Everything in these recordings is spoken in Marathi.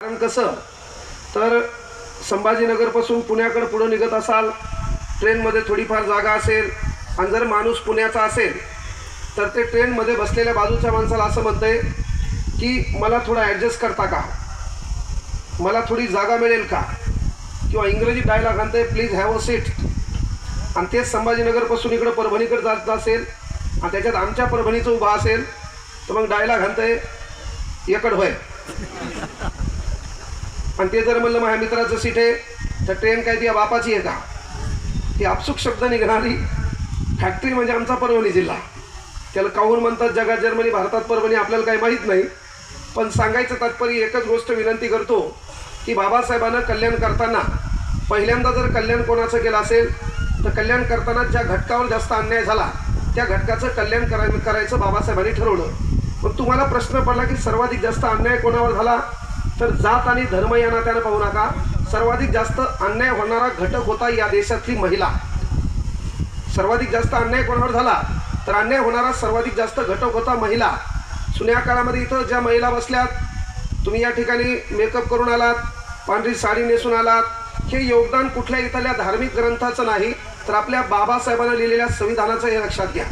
कारण कसं तर संभाजीनगरपासून पुण्याकडे पुढे निघत असाल, ट्रेनमध्ये थोडीफार जागा असेल आणि जर माणूस पुण्याचा असेल तर ते ट्रेनमध्ये बसलेल्या बाजूच्या माणसाला असं म्हणतंय की मला थोडं ॲडजस्ट करता का, मला थोडी जागा मिळेल का, किंवा इंग्रजी डायलॉग म्हणते प्लीज हॅव अ सीट. आणि तेच संभाजीनगरपासून इकडं परभणीकडे जात असेल आणि त्याच्यात आमच्या परभणीचं उभा असेल तर मग डायलॉग म्हणतंय एकड होय. आणि ते जर म्हणलं माझ्या मित्राचं सीट आहे तर ट्रेन काय ती बापाची आहे का. ही आपसूक शब्द निघणारी फॅक्टरी म्हणजे आमचा परभणी जिल्हा. त्याला काहून म्हणतात जगात जर्मनी, भारतात परभणी, आपल्याला काही माहीत नाही. पण सांगायचं तात्पर्य एकच गोष्ट विनंती करतो की बाबासाहेबांना कल्याण करताना पहिल्यांदा जर कल्याण कोणाचं केलं असेल तर कल्याण करताना ज्या घटकावर जास्त अन्याय झाला त्या घटकाचं कल्याण करायचं बाबासाहेबांनी ठरवलं. पण तुम्हाला प्रश्न पडला की सर्वाधिक जास्त अन्याय कोणावर झाला, तर जात आणि धर्म या नात्यानं पाहू नका, सर्वाधिक जास्त अन्याय होणारा घटक होता या देशातली महिला. सर्वाधिक जास्त अन्याय कोणावर झाला तर अन्याय होणारा सर्वाधिक जास्त घटक होता महिला. जुन्या काळामध्ये इथं ज्या महिला बसल्यात, तुम्ही या ठिकाणी मेकअप करून आलात, पांढरी साडी नेसून आलात, हे योगदान कुठल्या इथल्या धार्मिक ग्रंथाचं नाही तर आपल्या बाबासाहेबांना लिहिलेल्या संविधानाचं हे लक्षात घ्या.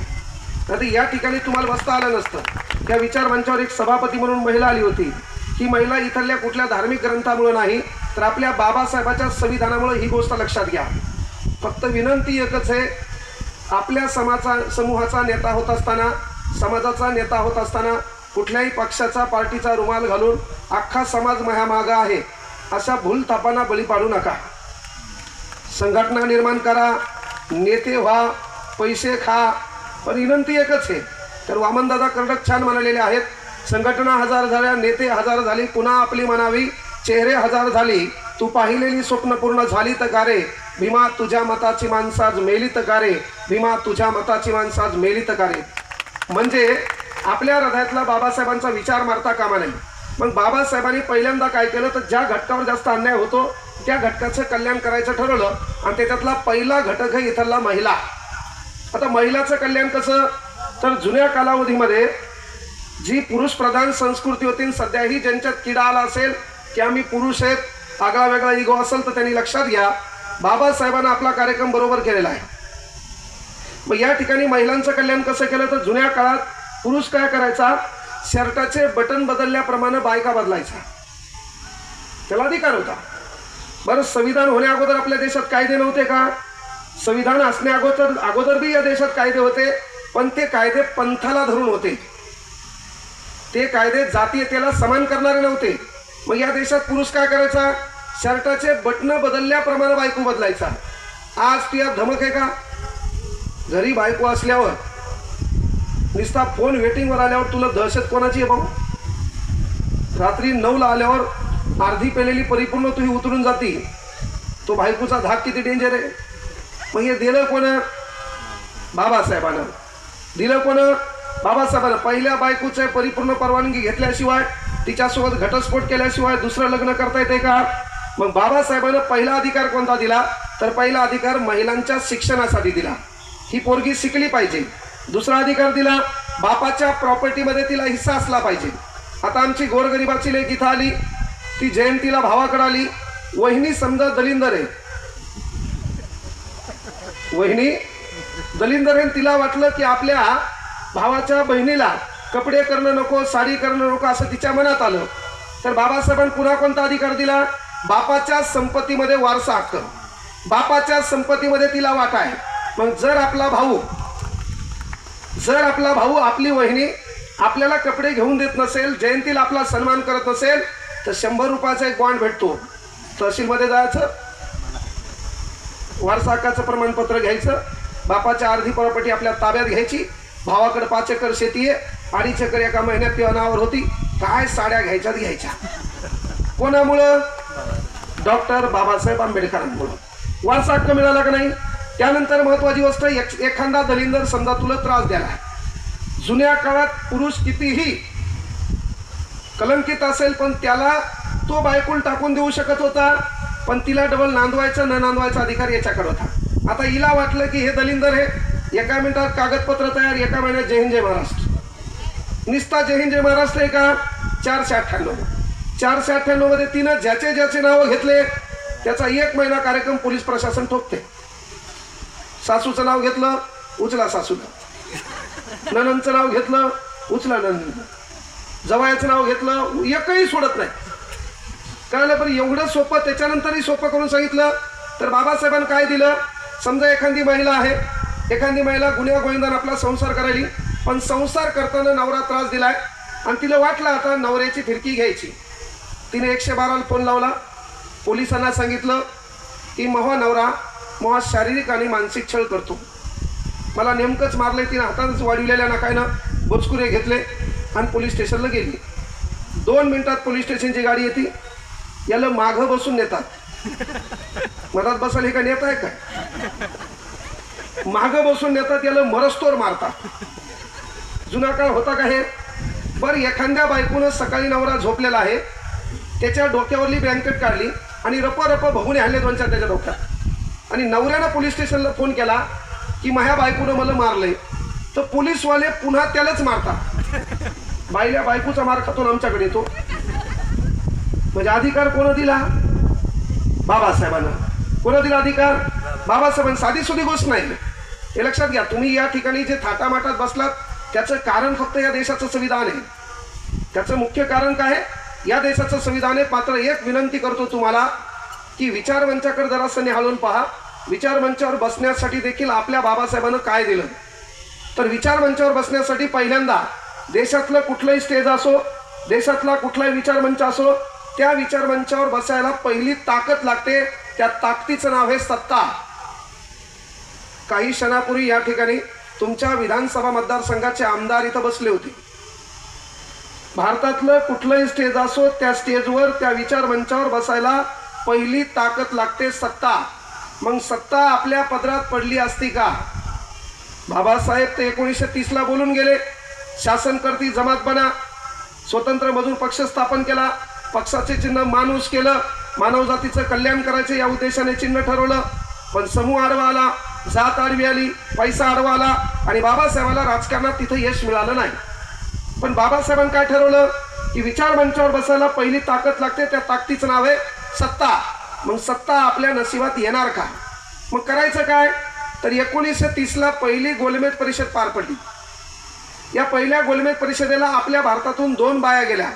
तर या ठिकाणी तुम्हाला बसता आलं नसतं. त्या विचार मंचावर एक सभापती म्हणून महिला आली होती. ही महिला इथल्या कुठल्या धार्मिक ग्रंथामुळे नाही तर आपल्या बाबासाहेबाच्या संविधानामुळे ही गोष्ट लक्षात घ्या. फक्त विनंती एकच आहे, आपल्या समूहाचा नेता होत असताना, समाजाचा नेता होत असताना कुठल्याही पक्षाचा पार्टीचा रुमाल घालून अख्खा समाज मागा आहे अशा भूलथापांना बळी पाडू नका. संघटना निर्माण करा, नेते व्हा, पैसे खा, पण विनंती एकच आहे. तर वामनदादा कर्डक छान म्हणालेले आहेत, संघटना हजार झाल्या, नेते हजार झाली, पुन्हा आपली म्हणावी चेहरे हजार झाली, तू पाहिलेली स्वप्न पूर्ण झाली तर गारे, भीमा तुझ्या मताची माणसाज मेली तर गारे, भीमा तुझ्या मताची माणसाज मेली तर गारे. म्हणजे आपल्या हृदयातला बाबासाहेबांचा विचार मारता कामा नये. मग बाबासाहेबांनी पहिल्यांदा काय केलं तर ज्या घटकावर जास्त अन्याय होतो त्या घटकाचं कल्याण करायचं ठरवलं आणि त्याच्यातला पहिला घटक आहे इथला महिला. आता महिलाचं कल्याण कसं, तर जुन्या कालावधीमध्ये जी पुरुष प्रधान संस्कृती होती, सध्याही ज्यांच्यात किडा आला असेल की आम्ही पुरुष आहेत, आगळा वेगळा इगो असेल तर त्यांनी लक्षात घ्या, बाबासाहेबांना आपला कार्यक्रम बरोबर केलेला आहे. मग या ठिकाणी महिलांचं कल्याण कसं केलं तर जुन्या काळात पुरुष काय करायचा, शर्टाचे बटन बदलल्याप्रमाणे बायका बदलायचा, त्याला अधिकार होता. बरं, संविधान होण्या अगोदर आपल्या देशात कायदे नव्हते का? संविधान असण्या अगोदर बी या देशात कायदे होते, पण ते कायदे पंथाला धरून होते. ते कायदे जातीयतेला समान करणारे नव्हते. मग या देशात पुरुष काय करायचा, शर्टाचे बटन बदलल्याप्रमाणे बायको बदलायचा. आज तुझ्या धमक आहे का? घरी बायको असल्यावर नुसता फोन वेटिंगवर आल्यावर तुला दहशत कोणाची आहे भाऊ? रात्री 9ला आल्यावर अर्धी पेलेली परिपूर्ण तुही उतरून जाती, तो बायकोचा धाक किती डेंजर आहे. मग हे दिलं कोण? बाबासाहेबांना. दिलं कोण? बाबासाहेबांना. पहिल्या बायकोचे परिपूर्ण परवानगी घेतल्याशिवाय, तिच्यासोबत घटस्फोट केल्याशिवाय दुसरं लग्न करता येते का? मग बाबासाहेबांना पहिला अधिकार कोणता दिला तर पहिला अधिकार महिलांच्या शिक्षणासाठी दिला, ही पोरगी शिकली पाहिजे. दुसरा अधिकार दिला, बापाच्या प्रॉपर्टीमध्ये तिला हिस्सा असला पाहिजे. आता आमची गोरगरिबाची लेक इथं आली, ती जयंतीला भावाकडे आली, वहिनी समजा दलिंदर आहे, वहिनी दलिंदर आहे, तिला वाटलं की आपल्या भावाच्या बहिणीला कपडे करणं नको, साडी करणं नको असं तिच्या मनात आलं. तर बाबासाहेबांनी पुन्हा कोणता अधिकार दिला? बापाच्या संपत्तीमध्ये वारसा हक्क, बापाच्या संपत्तीमध्ये तिला वाटा आहे. मग जर आपला भाऊ आपली वहिनी आपल्याला कपडे घेऊन देत नसेल, जयंतीला आपला सन्मान करत नसेल तर 100 रुपयाचा एक बॉन्ड भेटतो, तहसीलमध्ये जायचं, वारसा हक्काचं प्रमाणपत्र घ्यायचं, बापाच्या अर्धी प्रॉपर्टी आपल्या ताब्यात घ्यायची, भावाकडे 5 एकर शेती आहे, 2.5 एकर एका महिन्यात ती अनावर होती, काय साड्या घ्यायच्या. कोणामुळं? डॉक्टर बाबासाहेब आंबेडकरांमुळं. वारसा हक्क मिळाला का नाही? त्यानंतर महत्वाची गोष्ट, एखादा दलिंदर समजा तुला त्रास द्याला, जुन्या काळात पुरुष कितीही कलंकित असेल पण त्याला तो बायकोल टाकून देऊ शकत होता, पण तिला डबल नांदवायचा न नांदवायचा अधिकार याच्याकडे होता. आता हिला वाटलं की हे दलिंदर आहे, एका मिनिटात कागदपत्र तयार, एका महिन्यात जय हिंद जय महाराष्ट्र. निस्ता जय हिंद जय महाराष्ट्र आहे का? 498 498 मध्ये तिनं ज्याचे ज्याचे नावं घेतले त्याचा 1 महिना कार्यक्रम पोलीस प्रशासन ठोकते. सासूचं नाव घेतलं उचला सासूला, ननंदचं नाव घेतलं उचला ननंद, जवायाचं नाव घेतलं एकही सोडत नाही. कळलं? पण एवढं सोपं त्याच्यानंतरही सोपं करून सांगितलं तर बाबासाहेबांनी काय दिलं? समजा एखादी महिला आहे, एखादी महिला गुन्ह्या गोविंदाने आपला संसार करायली, पण संसार करताना नवरा त्रास दिलाय आणि तिला वाटलं आता नवऱ्याची फिरकी घ्यायची. तिने 112ला फोन लावला, पोलिसांना सांगितलं की महा नवरा महा शारीरिक आणि मानसिक छळ करतो, मला नेमकंच मारले. तिने हातानेच वाढविलेल्या नाकायनं बोचकुरे घेतले आणि पोलीस स्टेशनला गेली. 2 मिनिटात पोलीस स्टेशनची गाडी येते, याला मागं बसून नेतात. मधात बसायला हे का नेत आहे काय? मागं बसून नेतात, याला मरस्तोर मारतात. जुना काळ होता का हे? बरं, एखाद्या बायकोनं सकाळी नवरा झोपलेला आहे, त्याच्या डोक्यावरली ब्लँकेट काढली आणि रप भगुने हाणले 2-4 त्याच्या डोक्यात, आणि नवऱ्यानं पोलीस स्टेशनला फोन केला की माझ्या बायकोनं मला मारलंय, तर पोलीसवाले पुन्हा त्यालाच मारतात. बाईल्या बायकोचा मार खातो आमच्याकडे येतो. म्हणजे अधिकार कोण दिला? बाबासाहेबांना. कोण दिला अधिकार? बाबासाहेबांनी. साधी सुधी गोष्ट नाही, हे लक्षात घ्या. तुम्ही या ठिकाणी जे थाटामाटात बसलात त्याचं कारण फक्त या देशाचं संविधान आहे. त्याचं मुख्य कारण काय आहे? या देशाचं संविधान आहे. मात्र एक विनंती करतो तुम्हाला की विचारमंचाकडे जरासं निहाळून पहा. विचारमंचावर बसण्यासाठी देखील आपल्या बाबासाहेबांनं काय दिलं? तर विचारमंचावर बसण्यासाठी पहिल्यांदा देशातलं कुठलंही स्टेज असो, देशातला कुठलाही विचारमंच असो, त्या विचारमंचावर बसायला पहिली ताकद लागते. त्या ताकदीचं नाव आहे सत्ता. काही क्षणापूर्वी या ठिकाणी तुमच्या विधानसभा मतदारसंघाचे आमदार इथं बसले होते. भारतातलं कुठलंही स्टेज असो, त्या स्टेजवर त्या विचारमंचावर बसायला पहिली ताकद लागते सत्ता. मग सत्ता आपल्या पदरात पडली असती का? बाबासाहेब ते 1930ला बोलून गेले, शासनकर्ती जमात बना, स्वतंत्र मजूर पक्ष स्थापन केला, पक्षाचे चिन्ह माणूस केलं, मानव जातीचं कल्याण करायचे या उद्देशाने चिन्ह ठरवलं. पण समूह आडवा आला, जात आडवी आली, पैसा आडवा आला आणि बाबासाहेबांना राजकारणात तिथं यश मिळालं नाही. पण बाबासाहेबांनी काय ठरवलं की विचारमंचावर बसायला पहिली ताकद लागते. त्या ताकदीचं नाव आहे सत्ता. मग सत्ता आपल्या नशिबात येणार का? मग करायचं काय? तर 1930ला पहिली गोलमेज परिषद पार पडली. या पहिल्या गोलमेज परिषदेला आपल्या भारतातून 2 बाया गेल्या.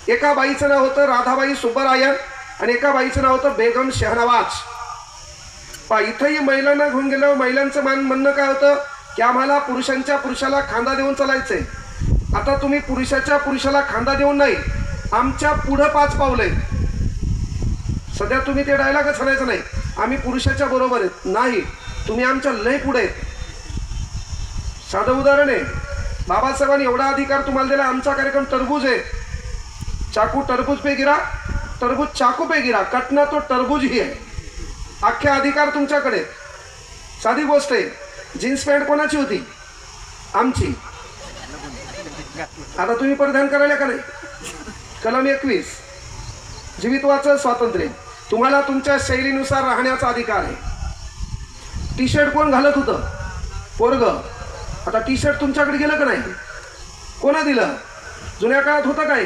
एका बाईचं नाव होतं राधाबाई सुब्बरायन आणि एका बाईचं नाव होतं बेगम शहनवाज. इथंही महिलांना घेऊन गेल्यावर महिलांचं म्हणणं काय होतं की आम्हाला पुरुषाला खांदा देऊन चालायचंय. आता तुम्ही पुरुषाला खांदा देऊन नाही, आमच्या पुढं 5 पावलं आहेत. सध्या तुम्ही ते डायलॉगच म्हणायचं नाही, आम्ही पुरुषाच्या बरोबर आहेत. नाही, तुम्ही आमच्या लय पुढे आहेत. साधं उदाहरण आहे, बाबासाहेबांनी एवढा अधिकार तुम्हाला दिला. आमचा कार्यक्रम टरबूज आहे. चाकू टरबूज पे गिरा, टरबूज चाकू पे गिरा, कटना तो टरबूज ही आहे. अख्खे अधिकार तुमच्याकडे. साधी गोष्ट आहे, जीन्स पॅन्ट कोणाची होती? आमची. आता तुम्ही परिधान करायला का नाही? कलम 21 जीवित्वाचं स्वातंत्र्य, तुम्हाला तुमच्या शैलीनुसार राहण्याचा अधिकार आहे. टी शर्ट कोण घालत होतं? पोरग. आता टी शर्ट तुमच्याकडे गेलं का नाही? कोणा दिलं? जुन्या काळात होतं काय?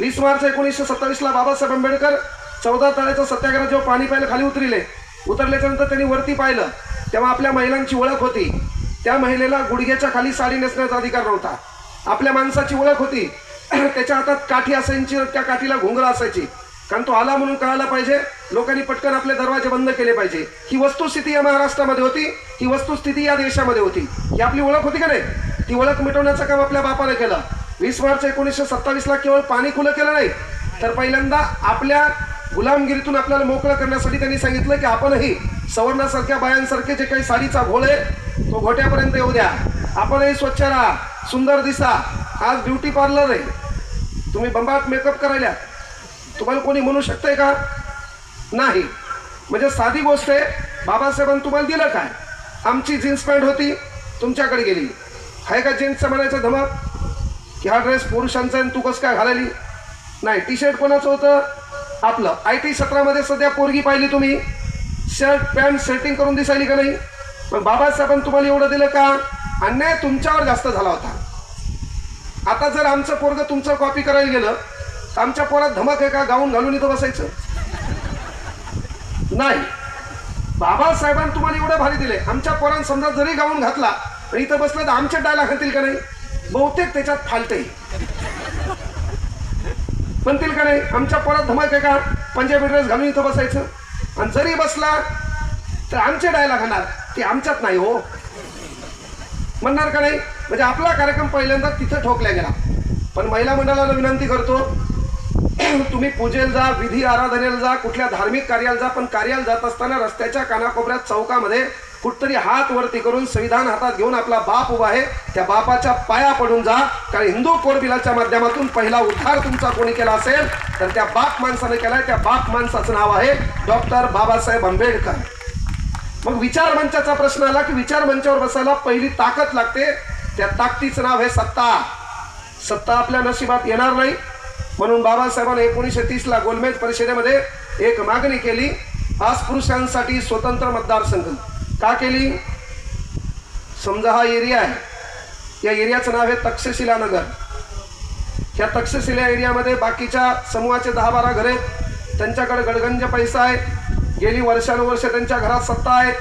20 मार्च 1927ला बाबासाहेब आंबेडकर 14 तळ्याचं सत्याग्रह जेव्हा पाणी प्यायला खाली उतरल्याच्या नंतर त्यांनी वरती पाहिलं तेव्हा आपल्या महिलांची ओळख होती. त्या महिलेला गुडघ्याच्या खाली साडी नेसण्याचा अधिकार नव्हता. आपल्या माणसाची ओळख होती, त्याच्या हातात काठी असायची, त्या काठीला घुंगरं असायची. कारण तो आला म्हणून कळायला पाहिजे, लोकांनी पटकन आपले दरवाजे बंद केले पाहिजे. ही वस्तुस्थिती या महाराष्ट्रामध्ये होती, ही वस्तुस्थिती या देशामध्ये होती. ही आपली ओळख होती का नाही? ती ओळख मिटवण्याचं काम आपल्या बापाने केलं. 20 मार्च 1927ला केवळ पाणी खुलं केलं नाही, तर पहिल्यांदा आपल्या गुलामगिरीतून आपल्याला मोकळं करण्यासाठी त्यांनी सांगितलं की आपणही सवर्णासारख्या बायांसारखे जे काही साडीचा घोळ आहे तो घोट्यापर्यंत येऊ द्या. आपणही स्वच्छ राहा, सुंदर दिसा. आज ब्युटी पार्लर आहे, तुम्ही बंबाट मेकअप करायला, तुम्हाला कोणी म्हणू शकतंय का? नाही. म्हणजे साधी गोष्ट आहे, बाबासाहेबांनी तुम्हाला दिलं काय? आमची जीन्स पॅन्ट होती, तुमच्याकडे गेली. आहे का जीन्सचं म्हणायचं धमक की हा ड्रेस पुरुषांचा आहे तू कसं काय घालायली? नाही. टी शर्ट कोणाचं होतं? आपलं. IT क्षेत्रामध्ये सध्या पोरगी पाहिली तुम्ही, शर्ट पॅन्ट सेटिंग करून दिसायली का नाही? मग बाबासाहेबांनी तुम्हाला एवढं दिलं का? अन्याय तुमच्यावर जास्त झाला होता. आता जर आमचं पोरगं तुमचं कॉपी करायला गेलं आमच्या पोरात धमक आहे का गाऊन घालून इथं बसायचं? नाही. बाबासाहेबांनी तुम्हाला एवढं भारी दिले, आमच्या पोरांनी समजा जरी गाऊन घातला आणि इथं बसलं तर आमच्या डायलॉग घालतील का नाही? बहुतेक त्याच्यात फालते म्हणतील का नाही? आमच्या पोरात धमक आहे का पंजाबी ड्रेस घालून इथं बसायचं? आणि जरी बसला तर आमचे डायलॉग घालणार, ते आमच्यात नाही हो म्हणणार का नाही? म्हणजे आपला कार्यक्रम पहिल्यांदा तिथं ठोकला गेला. पण महिला मंडळाला विनंती करतो, तुम्ही पूजेला जा, विधी आराधनेला जा, कुठल्या धार्मिक कार्याला जा, पण कार्याला जात असताना रस्त्याच्या कानाकोपऱ्यात चौकामध्ये कुठतरी हात वरती करून संविधान हातात घेऊन आपला बाप उभा आहे त्या बापाच्या पाया पडून जा. कारण हिंदू कोड बिलाच्या माध्यमातून पहिला उद्धार तुमचा कोणी केला असेल तर त्या बाप माणसाने केलाय. त्या बाप माणसाचं नाव आहे डॉक्टर बाबासाहेब आंबेडकर. मग विचार मंचाचा प्रश्न आला की विचार मंचावर बसायला पहिली ताकद लागते. त्या ताकदीचं नाव आहे सत्ता. सत्ता आपल्या नशिबात येणार नाही. म्हणून बाबासाहेबांनी 1930ला गोलमेज परिषदेमध्ये एक मागणी केली, अस्पृश्यांसाठी स्वतंत्र मतदारसंघ. का केली? समजा हा एरिया आहे, या एरियाचं नाव आहे तक्षशिला नगर. या तक्षशिला एरियामध्ये बाकीच्या समूहाचे 10-12 घरे, त्यांच्याकडे गडगंज पैसा आहे, गेली वर्षानुवर्ष त्यांच्या घरात सत्ता आहे.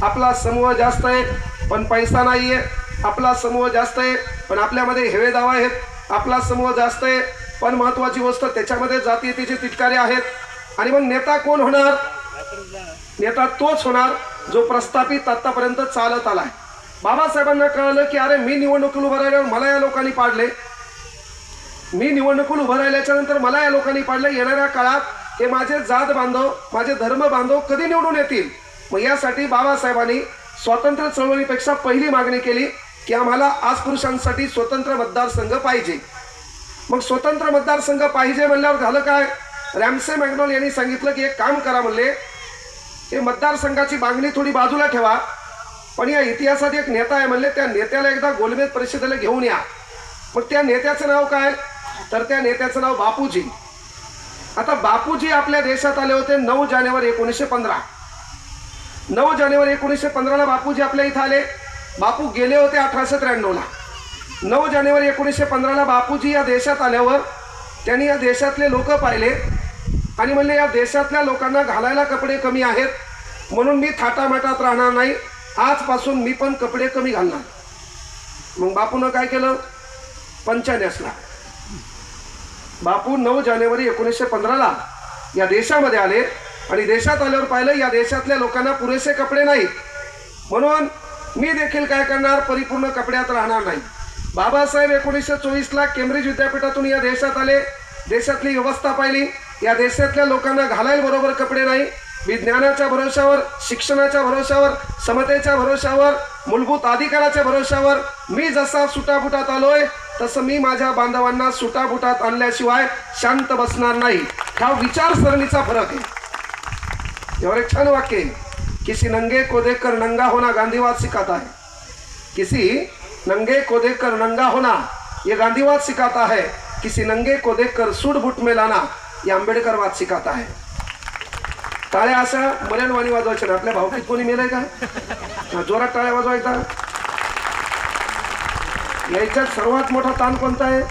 आपला समूह जास्त आहे पण पैसा नाही आहे. आपला समूह जास्त आहे पण आपल्यामध्ये हेवे दावा आहेत. आपला समूह जास्त आहे पण महत्वाची गोष्ट त्याच्यामध्ये जातीयतेचे तिटकारे आहेत. आणि मग नेता कोण होणार? नेता तोच होणार जो प्रस्थापित आतापर्यंत चालत आलाय. बाबासाहेबांना कळलं की अरे मी निवडणुकीला उभं राहिल्यावर मला या लोकांनी पाडले, मी निवडणुकीला उभं राहिल्याच्या नंतर मला या लोकांनी पाडले, येणाऱ्या काळात हे माझे जात बांधव, माझे धर्म बांधव कधी निवडून येतील? मग यासाठी बाबासाहेबांनी स्वातंत्र्य चळवळीपेक्षा पहिली मागणी केली की आम्हाला अस्पृश्यांसाठी स्वतंत्र मतदारसंघ पाहिजे. मग स्वतंत्र मतदारसंघ पाहिजे म्हणल्यावर झालं काय? रॅमसे मॅकडॉल यांनी सांगितलं की एक काम करा म्हणले, हे मतदारसंघाची मागणी थोडी बाजूला ठेवा, पण या इतिहासात एक नेता आहे म्हणले, त्या नेत्याला एकदा गोलमेज परिषदेला घेऊन या. मग त्या नेत्याचं नाव काय? तर त्या नेत्याचं नाव बापूजी. आता बापूजी आपल्या देशात आले होते 9 जानेवारी 1915. 9 जानेवारी 1915ला बापूजी आपल्या इथं आले. बापू गेले होते 1893ला. 9 जानेवारी 1915ला बापूजी या देशात आल्यावर त्यांनी या देशातले लोक पाहिले आणि म्हणले या देशातल्या लोकांना घालायला कपडे कमी आहेत म्हणून मी थाटामाटात राहणार नाही, आजपासून मी पण कपडे कमी घालणार. मग बापूनं काय केलं? पंचा नेसला. बापू 9 जानेवारी 1915ला या देशामध्ये आले आणि देशात आल्यावर पाहिलं या देशातल्या लोकांना पुरेसे कपडे नाहीत, म्हणून मी देखील काय करणार? परिपूर्ण कपड्यात राहणार नाही. बाबासाहेब 1924ला केम्ब्रिज विद्यापीठातून या देशात आले, देशातली व्यवस्था पाहिली, या देशातल्या लोकांना घालायला बरोबर कपडे नाही. विज्ञानाच्या भरोशावर, शिक्षणाच्या भरोशावर, समतेच्या भरोशावर, मूलभूत अधिकाराच्या भरोशावर मी जसा सुटाबुटात आलोय तसं मी माझ्या बांधवांना सुटाबुटात आणल्याशिवाय शांत बसणार नाही. हा विचारसरणीचा फरक आहे. यावर एक छान वाक्य आहे, किसी नंगे को देखकर नंगा होना गांधीवाद सिखाता है. किसी नंगे को देखकर नंगा होना ये गांधीवाद सिखाता है. किसी नंगे को देखकर सूट बूट में लाना ये आंबेडकरवाद सिखाता है. टाळ्या अशा मरणवाणी वाजवायच्या ना. आपल्या भावकीत कोणी मेलंय का? जोरात टाळ्या वाजवा एकदा. याच्यात सर्वात मोठा ताण कोणता आहे?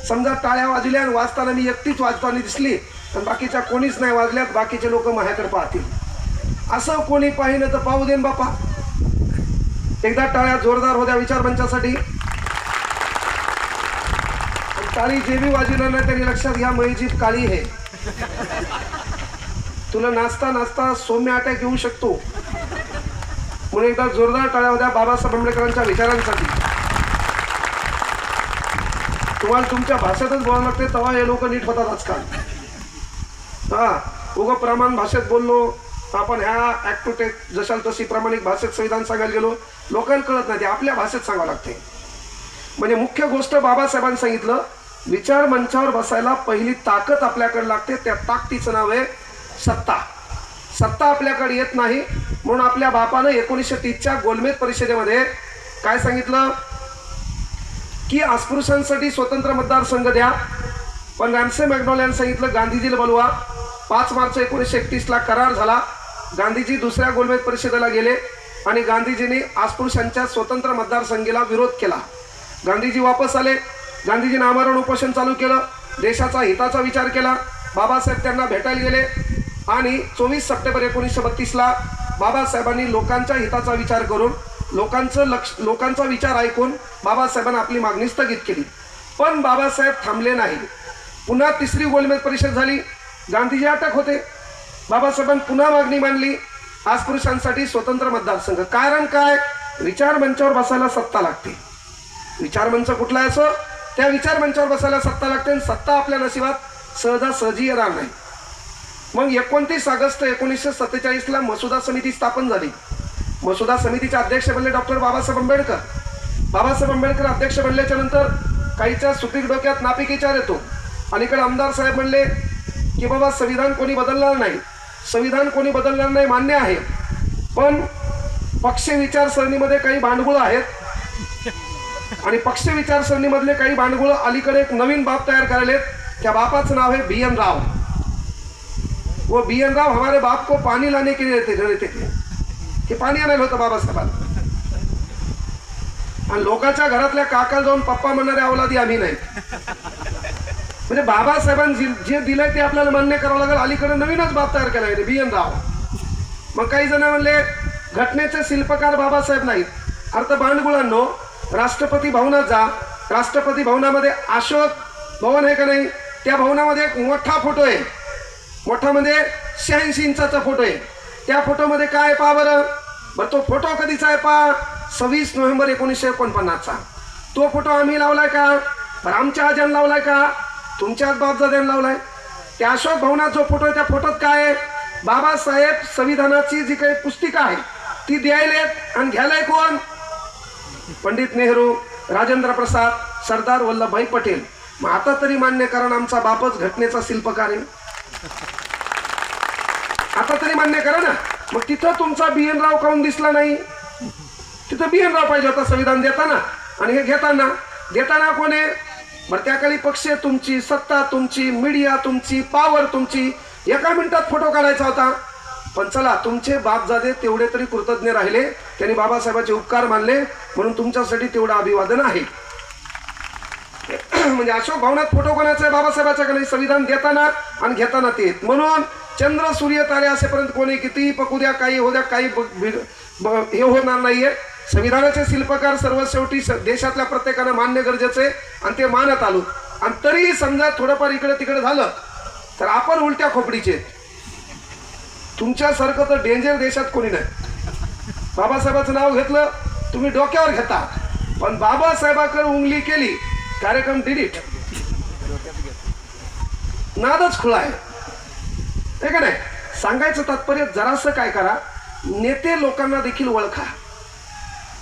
समजा टाळ्या वाजल्या आणि वाजताना मी एकटीच वाजताना दिसली आणि बाकीच्या कोणीच नाही वाजल्यात, बाकीचे लोक माझ्याकडे पाहतील. असं कोणी पाहिलं तर पाहू देन बापा. एकदा टाळ्या जोरदार होत्या विचार मंचासाठी. टाळी जे बी वाजवणार नाही त्यांनी लक्षात घ्या, मैजीत काळी आहे. तुला नाचता नाचता सौम्य अटॅक येऊ शकतो. म्हणून एकदा जोरदार टाळ्या होत्या बाबासाहेब आंबेडकरांच्या विचारांसाठी. तुम्हाला तुमच्या भाषेतच बोलावं लागते तेव्हा हे लोक नीट होतात आजकाल. उगं प्रमाण भाषेत बोललो आपण, ह्या ऍक्ट टू टेक जशाल तशी प्रामाणिक भाषेत संविधान सांगायला गेलो, लोकांना कळत नाही, ते आपल्या भाषेत सांगावं लागते. म्हणजे मुख्य गोष्ट बाबासाहेबांनी सांगितलं, विचार मंचावर बसायला पहिली ताकद आपल्याकडे लागते. त्या ताकदीचं नाव आहे सत्ता. सत्ता आपल्याकडे येत नाही म्हणून आपल्या बापानं 1930च्या गोलमेज परिषदेमध्ये काय सांगितलं की अस्पृश्यांसाठी स्वतंत्र मतदारसंघ द्या. पण रॅमसे मॅकडॉल यांनी सांगितलं गांधीजीला बोलवा. 5 मार्च 1931ला करार झाला. गांधीजी दुसऱ्या गोलमेज परिषदेला गेले आणि गांधीजींनी अस्पृश्यांच्या स्वतंत्र मतदारसंघाला विरोध केला. गांधीजी वापस आले. गांधीजींनी आमरण उपोषण चालू केलं. देशाचा हिताचा विचार केला. बाबासाहेब त्यांना भेटायला गेले आणि 24 सप्टेंबर 1932ला बाबासाहेबांनी लोकांच्या हिताचा विचार करून लोकांचा विचार ऐकून बाबासाहेबांनी आपली मागणी स्थगित केली. पण बाबासाहेब थांबले नाही. पुन्हा तिसरी गोलमेज परिषद झाली. गांधीजी अटक होते. बाबासाहेबांनी पुन्हा मागणी मांडली, अस्पृश्यांसाठी स्वतंत्र मतदारसंघ. कारण काय? विचार मंचावर बसायला सत्ता लागते. विचार मंच कुठला असो त्या विचार मंचावर बसायला सत्ता लागते आणि सत्ता आपल्या नशिबात सहजासहजी येणार नाही. मग 29 ऑगस्ट 1947ला मसुदा समिती स्थापन झाली. मसुदा समितीचे अध्यक्ष बनले डॉक्टर बाबासाहेब आंबेडकर. बाबासाहेब आंबेडकर अध्यक्ष बनल्याच्या नंतर काहीच्या सुपीक डोक्यात नापीक विचार येतो. अलीकडे आमदार साहेब म्हणले की बाबा संविधान कोणी बदलणार नाही, संविधान कोणी बदलणार नाही मान्य आहे, पण पक्ष विचारसरणीमध्ये काही भांडगुळ आहेत आणि पक्ष विचारसरणीमधले काही भांडगुळ अलीकडे एक नवीन बाप तयार करायलेत. त्या बापाचं नाव आहे BN राव. वो BN राव हमारे बाप को पानी लाने के लिए रहते थे की पाणी आणायला होतं बाबासाहेबांना. आणि लोकांच्या घरातल्या काकाला जाऊन पप्पा म्हणणारे अवलादी आम्ही नाही. म्हणजे बाबासाहेबांनी जे दिलंय ते आपल्याला मान्य करावं लागेल. अलीकडे नवीनच बाप तयार केला आहे BN राव. मग काही जण म्हणले घटनेचे शिल्पकार बाबासाहेब नाहीत. अर्थ भांडगुळांनो, राष्ट्रपती भवनात जा. राष्ट्रपती भवनामध्ये अशोक भवन आहे का नाही? त्या भवनामध्ये एक मोठा फोटो आहे. मोठामध्ये 86 इंचाचा फोटो आहे. त्या फोटोमध्ये काय पहा बरं. तो फोटो कधीचा आहे पहा? 26 नोव्हेंबर 1949चा. तो फोटो आम्ही लावलाय का? बरं आमच्या आज्यानं लावलाय का? तुमच्याच बापजाद्यानं लावलाय. त्या अशोक भवनात जो फोटो आहे त्या फोटोत काय आहे? बाबासाहेब संविधानाची जी काही पुस्तिका आहे ती द्यायलेत आणि घ्यायलाय कोण? पंडित नेहरू, राजेंद्र प्रसाद, सरदार वल्लभभाई पटेल. मग आता तरी मान्य करा आमचा बापच घटनेचा शिल्पकार आहे. आता तरी मान्य करा ना. मग तिथं तुमचा BN राव काऊन दिसला नाही? तिथं BN राव पाहिजे होता संविधान देताना. आणि हे देताना कोण आहे? बरं त्या काळी पक्ष तुमची, सत्ता तुमची, मीडिया तुमची, पॉवर तुमची. एका मिनिटात फोटो काढायचा होता. पण चला तुमचे बापजादे तेवढे तरी कृतज्ञ राहिले, त्यांनी बाबासाहेबांचे उपकार मानले, म्हणून तुमच्यासाठी तेवढं अभिवादन आहे. म्हणजे अशोक भवनात फोटो कोणाचा आहे? बाबासाहेबांचा का नाही? संविधान देताना आणि घेताना ते. म्हणून चंद्र सूर्य तारे असेपर्यंत कोणी कितीही पकू द्या, काही हो द्या, काही हे होणार नाहीये. संविधानाचे शिल्पकार सर्व शेवटी देशातल्या प्रत्येकानं मान्य गरजेचं आहे आणि ते मानत आलो. आणि तरी समजा थोडंफार इकडे तिकडे झालं तर आपण उलट्या खोपडीचे. तुमच्यासारखं तर डेंजर देशात कोणी नाही. बाबासाहेबाचं नाव घेतलं तुम्ही डोक्यावर घेता, पण बाबासाहेबाकडे उंगली केली कार्यक्रम डिलीट. नादच खुळा आहे का नाही? सांगायचं तात्पर्य जरासं काय करा, नेते लोकांना देखील ओळखा.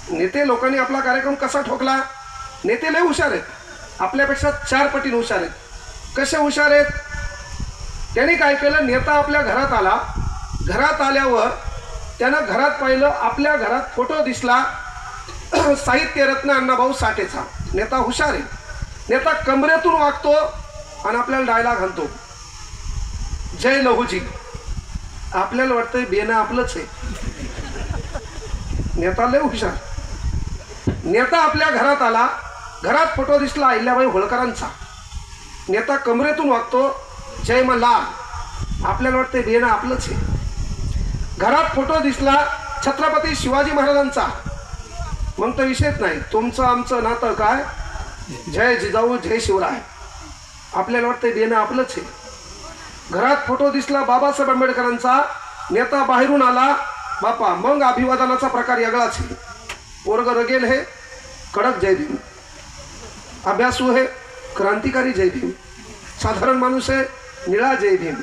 नेते लोकांनी आपला कार्यक्रम कसा ठोकला? नेते लय हुशार आहेत, आपल्यापेक्षा 4 पटीने हुशार आहेत. कसे हुशार आहेत? त्यांनी काय केलं, नेता आपल्या घरात आला, घरात आल्यावर त्यानं घरात पाहिलं, आपल्या घरात फोटो दिसला साहित्य रत्न अण्णाभाऊ साठेचा. नेता हुशार आहे. नेता कमरेतून वागतो आणि आपल्याला डायलॉग आणतो, जय लहूजी. आपल्याला वाटतंय बेनं आपलंच आहे. नेता लय हुशार. नेता आपल्या घरात आला, घरात फोटो दिसला अहिल्याबाई होळकरांचा. नेता कमरेतून वागतो, जय मल्हार. आपल्याला वाटतंय बेनं आपलंच आहे. घरात फोटो दिसला छत्रपती शिवाजी महाराजांचा, मग तर विषयच नाही, तुमचं आमचं नातं काय, जय जिजाऊ जय शिवराय. आपल्याला वाटतंय बेनं आपलंच आहे. घरात फोटो दिसला बाबासाहेब आंबेडकरांचा, नेता बाहेरून आला, बापा मग अभिवादनाचा प्रकार वेगळाच आहे. पोरग रगेल है, कडक जय भीम. अभ्यासू है, क्रांतिकारी जय भीम. साधारण माणूस आहे, निळा जय भीम.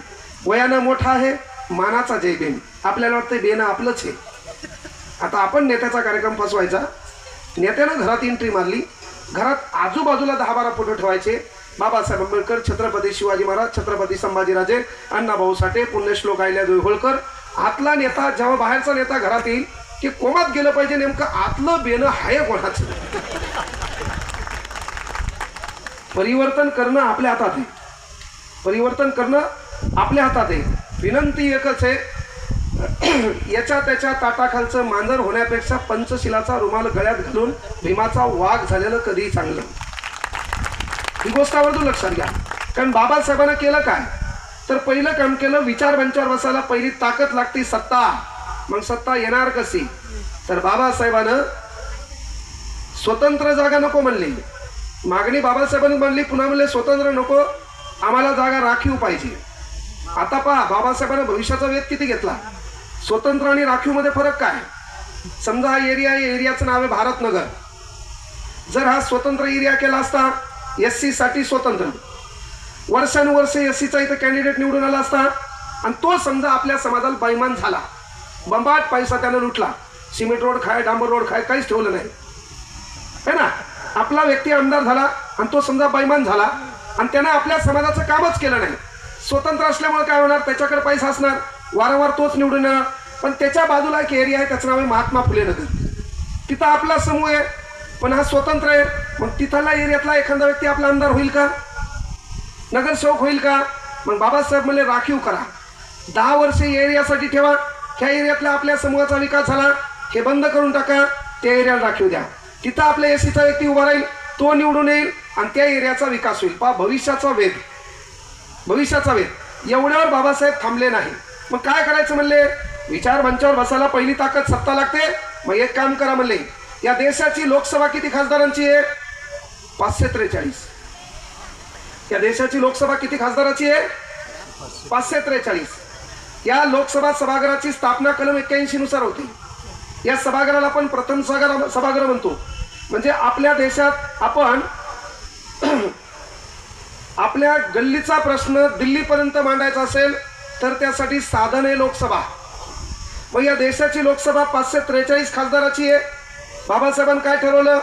वयानं मोठा आहे, मानाचा जय भीम. आपल्याला वाटतं बेनं आपलंच आहे. आता आपण नेत्याचा कार्यक्रम फसवायचा. नेत्यानं घरात एंट्री मारली, घरात आजूबाजूला 10-12 फोटो ठेवायचे. बाबासाहेब आंबेडकर, छत्रपती शिवाजी महाराज, छत्रपती संभाजीराजे, अण्णाभाऊ साठे, पुण्यश्लोक अहिल्यादेवी होळकर. आतला नेता जेव्हा बाहेरचा नेता घरात येईल की कोमात गेलं पाहिजे, नेमकं आतलं बेनं आहे कोणाचं. परिवर्तन करणं आपल्या हातात आहे. परिवर्तन करणं आपल्या हातात आहे. विनंती एकच आहे, याच्या त्याच्या ताटाखालचं मांजर होण्यापेक्षा पंचशिलाचा रुमाल गळ्यात घालून भीमाचा वाघ झालेलं कधीही चांगलं. ही गोष्ट आवर्जून लक्षात घ्या. कारण बाबासाहेबांना केलं काय, तर पहिलं काम केलं, विचार मंचावर बसायला पहिली ताकद लागते सत्ता. मग सत्ता येणार कशी, तर बाबासाहेबानं स्वतंत्र जागा नको म्हणली, मागणी बाबासाहेबांनी म्हणली, पुन्हा म्हणले स्वतंत्र नको, आम्हाला जागा राखीव पाहिजे. आता पहा बाबासाहेबांना भविष्याचा वेध किती घेतला. स्वतंत्र आणि राखीव मध्ये फरक काय. समजा हा एरिया आहे, एरियाचं नाव आहे भारतनगर. जर हा स्वतंत्र एरिया केला असता, SC साठी स्वतंत्र, वर्षानुवर्ष SCचा इथं कॅन्डिडेट निवडून आला असता, आणि तो समजा आपल्या समाजाला बैमान झाला, बंबाट पैसा त्यानं लुटला, सिमेंट रोड खाय, डांबर रोड खाय, काहीच ठेवलं नाही है ना. आपला व्यक्ती आमदार झाला आणि तो समजा बैमान झाला आणि त्यानं आपल्या समाजाचं कामच केलं नाही. स्वतंत्र असल्यामुळे काय होणार, त्याच्याकडे पैसा असणार, वारंवार तोच निवडून येणार. पण त्याच्या बाजूला एक एरिया आहे, त्याचं नाव आहे महात्मा फुले नगर. तिथं आपला समूह आहे, पण हा स्वतंत्र आहे. मग तिथला एरियातला एखादा व्यक्ती आपला आमदार होईल का, नगरसेवक होईल का. मग बाबासाहेब म्हणले राखीव करा, 10 वर्ष एरियासाठी ठेवा. ह्या एरियातला आपल्या समूहाचा विकास झाला, हे बंद करून टाका, त्या एरियाला राखीव द्या. तिथं आपल्या SCचा व्यक्ती उभा राहील, तो निवडून येईल आणि त्या एरियाचा विकास होईल. पहा भविष्याचा वेध, भविष्याचा वेध. एवढ्यावर बाबासाहेब थांबले नाही. मग काय करायचं म्हणले, विचार मंचावर बसायला पहिली ताकद सत्ता लागते. मग एक काम करा म्हणले, या देशाची लोकसभा किती खासदारांची आहे, 543. या देशाची लोकसभा किती खासदाराची आहे, 543. या लोकसभा सभागृहाची स्थापना कलम 81 नुसार होती. या सभागृहाला आपण प्रथम सभागृह म्हणतो. म्हणजे आपल्या देशात आपण आपल्या गल्लीचा प्रश्न दिल्लीपर्यंत मांडायचा असेल तर त्यासाठी साधन आहे लोकसभा. मग या देशाची लोकसभा 543 खासदाराची आहे. बाबासाहेबांनी काय ठरवलं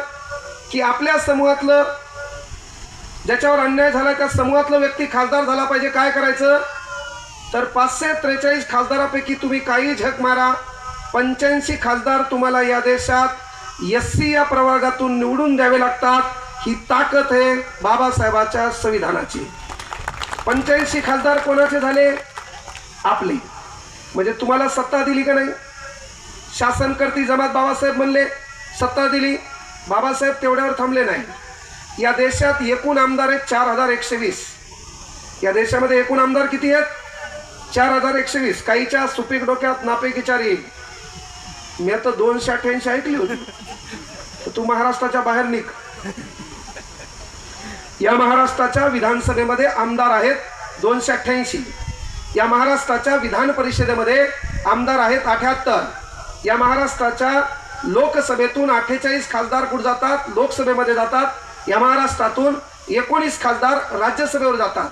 की आपल्या समूहातलं ज्याच्यावर अन्याय झाला त्या समूहातला व्यक्ती खासदार झाला पाहिजे. काय करायचं, तर 543 खासदारापैकी तुम्ही काही झक मारा, 85 खासदार तुम्हाला या देशात SC या प्रवर्गातून निवडून द्यावे लागतात. ही ताकद आहे बाबासाहेबाच्या संविधानाची. 85 खासदार कोणाचे झाले, आपले. म्हणजे तुम्हाला सत्ता दिली का नाही, शासनकर्ती जमात बाबासाहेब म्हणले, सत्ता दिली. बाबासाहेब तेवढ्यावर थांबले नाही. या देशात एकूण आमदार आहेत 4120. या देशामध्ये एकूण आमदार किती आहेत, 4120. काहीच्या सुपीक डोक्यात नापैकी 4 येईल. मी आता 288 ऐकली होती. तू महाराष्ट्राच्या बाहेर निघ. या महाराष्ट्राच्या विधानसभेमध्ये आमदार आहेत 288. या महाराष्ट्राच्या विधान परिषदेमध्ये आमदार आहेत 78. या महाराष्ट्राच्या लोकसभेतून 48 खासदार कुठे जातात, लोकसभेमध्ये जातात. या महाराष्ट्रातून 19 खासदार राज्यसभेवर जातात.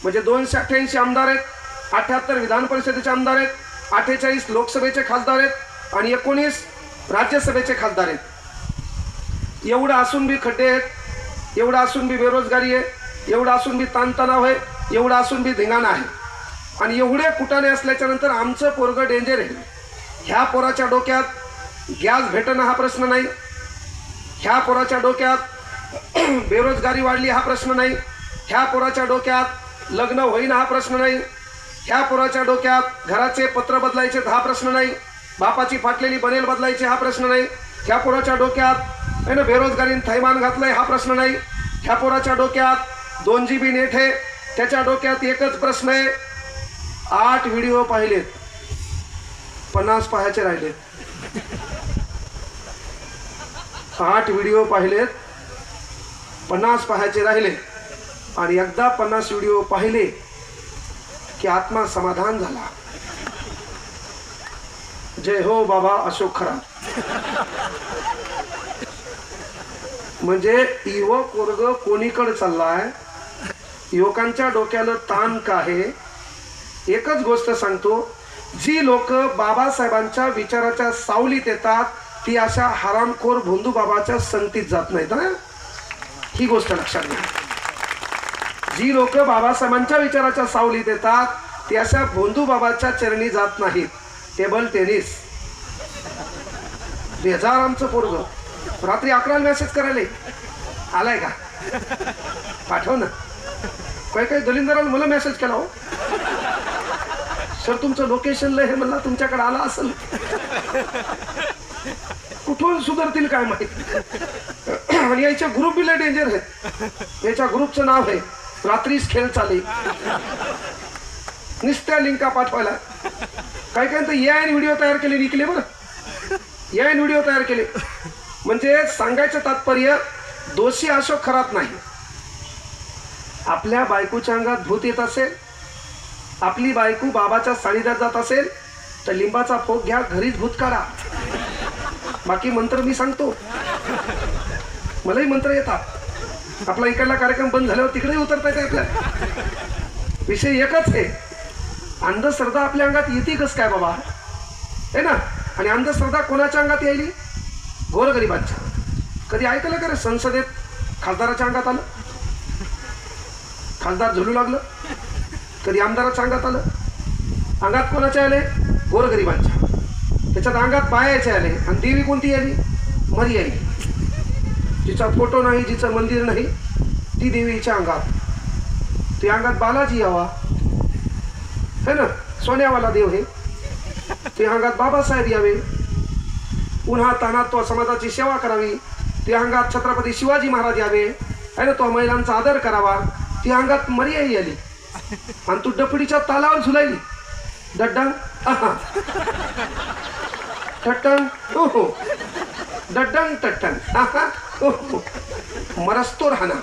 म्हणजे 288 आमदार आहेत, 78 विधान परिषदेचे आमदार आहेत, 48 लोकसभेचे खासदार आहेत आणि 19 राज्यसभेचे खासदार आहेत. एवढं असून बी खड्डे आहेत, एवढं असून बी बेरोजगारी आहे, एवढं असून बी ताणतणाव आहे, एवढं असून बी धिंगाणा आहे. आणि एवढे कुटाणे असल्याच्या नंतर आमचं पोरगं डेंजर आहे. ह्या पोराच्या डोक्यात गॅस भेटणं हा प्रश्न नाही, ह्या पोराच्या डोक्यात बेरोजगारी वाढली हा प्रश्न नाही, ह्या पोराच्या डोक्यात लग्न होईना हा प्रश्न नाही, ह्या पोराच्या डोक्यात घराचे पत्र बदलायचे हा प्रश्न नाही, बापाची फाटलेली बनेल बदलायची हा प्रश्न नाही, ह्या पोराच्या डोक्यात बेरोजगारीने थैमान घातलंय हा प्रश्न नाही, ह्या पोराच्या डोक्यात 2 GB नेट आहे, त्याच्या डोक्यात एकच प्रश्न आहे, 8 व्हिडिओ पाहिलेत, 50 पाहायचे राहिलेत. 8 व्हिडिओ पाहिलेत, 50 पाहायचे राहिले. आणि एकदा 50 व्हिडिओ पाहिले की आत्मा समाधान झाला. जय हो बाबा अशोक खरात. म्हणजे युवक वर्ग कोणीकडे चाललाय, युवकांच्या डोक्याला ताण का आहे. एकच गोष्ट सांगतो, जी लोक बाबासाहेबांच्या विचाराच्या सावलीत येतात ती अशा हरामखोर भोंदू बाबाच्या संगतीत जात नाहीत. ही गोष्ट लक्षात घ्या. जी लोक बाबासाहेबांच्या विचाराच्या सावलीत येतात ती अशा भोंदू बाबाच्या चरणी जात नाहीत. टेबल टेनिस बेजार आमचं पोरग रात्री 11ला मेसेज करायला आलाय का, पाठव ना. काही दलिंदराला मला मेसेज केला, हो सर तुमचं लोकेशन लय हे म्हणला, तुमच्याकडे आला असेल. कुठून सुधारतील काय माहिती. आणि याच्या ग्रुप बी लय डेंजर आहे. याच्या ग्रुपचं नाव आहे रात्रीच खेळ चाले, नुसत्या लिंका पाठवायला. काय काय तर AI व्हिडिओ तयार केले, निघले बरं, AI व्हिडिओ तयार केले. म्हणजे सांगायचं तात्पर्य, दोषी अशोक खरात नाही. आपल्या बायकोच्या अंगात भूत येत असेल, आपली बायको बाबाच्या सानिध्यात जात असेल, तर लिंबाचा फोक घ्या, घरीच भूत काढा. बाकी मंत्र मी सांगतो, मलाही मंत्र येतात. आपला इकडला कार्यक्रम बंद झाल्यावर तिकडेही उतरता येते आपल्याला. विषय एकच आहे, अंधश्रद्धा आपल्या अंगात येते कस काय बाबा, है ना. आणि अंधश्रद्धा कोणाच्या अंगात यायली? गोरगरिबांच्या. कधी ऐकलं का रे संसदेत खासदाराच्या अंगात आलं? खासदार झुलू लागलं? कधी आमदाराच्या अंगात आलं? अंगात कोणाच्या आले? गोरगरिबांच्या. त्याच्यात अंगात बायाचे आले. आणि देवी कोणती आली? मरी आई. जिचा फोटो नाही, जिचं मंदिर नाही, ती देवीच्या अंगात. ती अंगात बालाजी यावा, है ना, सोन्यावाला देव हे. ते अंगात बाबासाहेब यावे, उन्हा तानात तो समाजाची सेवा करावी. ते अंगात छत्रपती शिवाजी महाराज यावे, है ना, तो महिलांचा आदर करावा. ती अंगात मर्याई आली. आणि तू डपडीच्या तालावर झुलायली. डड्डंग टट्टंग, हो हो, डड्डंग टट्टंग, हो, मरस्तो राहणा.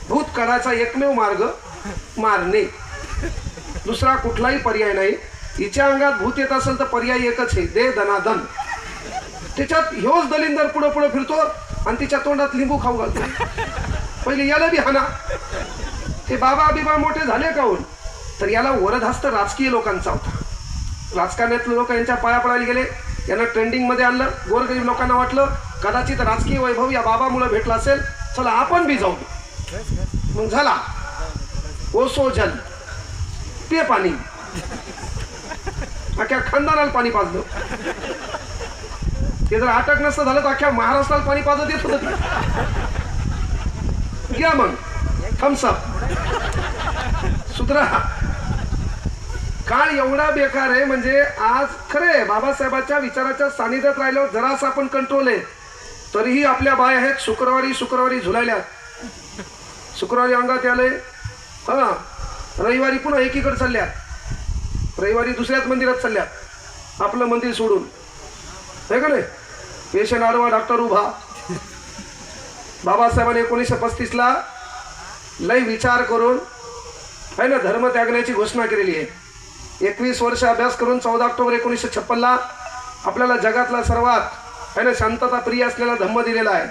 भूत काढायचा एकमेव मार्ग मारणे, दुसरा कुठलाही पर्याय नाही. हिच्या अंगात भूत येत असेल तर पर्याय एकच आहे, दे दनादन. त्याच्यात ह्योच दलिंदर पुढं पुढं फिरतो आणि तिच्या तोंडात लिंबू खाऊ घालतो. पहिले याला बी हाना. ते बाबा बिबा मोठे झाले काहून, तर याला वरदहस्त राजकीय लोकांचा होता. राजकारणातले लोक यांच्या पाया पडायला गेले, यांना ट्रेंडिंग मध्ये आणलं. गोरगरीब लोकांना वाटलं कदाचित राजकीय वैभव या बाबामुळे भेटला असेल, चला आपण बी जाऊ. मग झाला ओसो जल, पे पाणी. अख्ख्या खानदानाला पाणी पाजलं. ते जर अटक नसतं झालं तर अख्ख्या महाराष्ट्राला पाणी पाजत येत होतं. घ्या मग थम्सअप, सुधरा. काळ एवढा बेकार आहे, म्हणजे आज खरे बाबासाहेबांच्या विचाराच्या सानिध्यात राहिलो जरास आपण कंट्रोल आहे, तरीही आपल्या बाय आहेत शुक्रवारी झुलायल्या. शुक्रवारी अंगात आले, हा, रविवारी पुन्हा एकीकडे चालल्या, रविवारी दुसऱ्याच मंदिरात चालल्या, आपलं मंदिर सोडून, आहे का नाही. पेशंट आडवा, डॉक्टर उभा. बाबासाहेबांनी 1935ला लय विचार करून, आहे ना, धर्म त्यागण्याची घोषणा केलेली आहे. 21 वर्ष अभ्यास करून 14 ऑक्टोबर 1956ला आपल्याला जगातला सर्वात, आहे ना, शांतता प्रिय असलेला धम्म दिलेला आहे.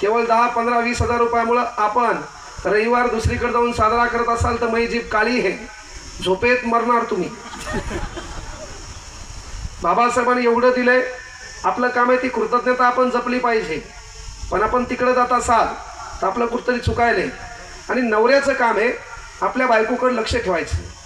केवळ 10, 15, 20 हजार रुपयामुळं आपण रविवार दुसरीकडे जाऊन साजरा करत असाल तर मै जीभ काळी आहे, झोपेत मरणार तुम्ही. बाबासाहेबांनी एवढं दिलंय, आपलं काम आहे ती कृतज्ञता आपण जपली पाहिजे. पण आपण तिकडे जात असाल तर आपलं कुठतरी चुकायलंय. आणि नवऱ्याचं काम आहे आपल्या बायकोकडे लक्ष ठेवायचं.